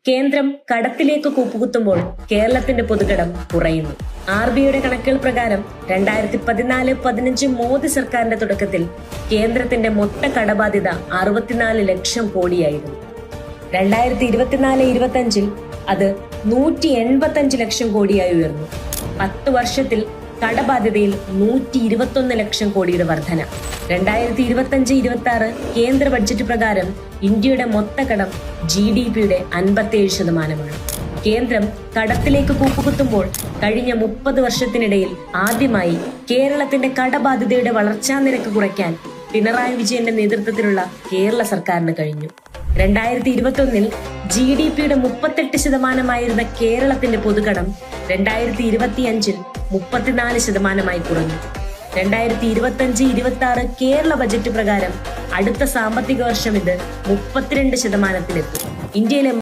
കേന്ദ്രം കടത്തിലേക്ക് കൂപ്പുകുത്തുമ്പോൾ കേരളത്തിന്റെ പൊതുകടം കുറയുന്നു. RBIയുടെ കണക്കുകൾ പ്രകാരം 2014-15 മോദി സർക്കാരിന്റെ തുടക്കത്തിൽ കേന്ദ്രത്തിന്റെ മൊത്ത കടബാധ്യത 64 ലക്ഷം കോടിയായിരുന്നു. 2024-25 അത് 185 ലക്ഷം കോടിയായി ഉയർന്നു. 10 വർഷത്തിൽ കടബാധ്യതയിൽ 121 ലക്ഷം കോടിയുടെ വർധന. 2025-26 കേന്ദ്ര ബഡ്ജറ്റ് പ്രകാരം ഇന്ത്യയുടെ മൊത്ത കടം GDPയുടെ 57%. കേന്ദ്രം കടത്തിലേക്ക് കൂപ്പുകുത്തുമ്പോൾ കഴിഞ്ഞ 30 വർഷത്തിനിടയിൽ ആദ്യമായി കേരളത്തിന്റെ കടബാധ്യതയുടെ വളർച്ചാ നിരക്ക് കുറയ്ക്കാൻ പിണറായി വിജയന്റെ നേതൃത്വത്തിലുള്ള കേരള സർക്കാരിന് കഴിഞ്ഞു. 2021 GDPയുടെ 38% കേരളത്തിന്റെ പൊതുകടം 2025 34% കുറഞ്ഞു. 2025-26 കേരള ബജറ്റ് പ്രകാരം അടുത്ത സാമ്പത്തിക വർഷം ഇത് 32%-ലെത്തും. ഇന്ത്യയിലെ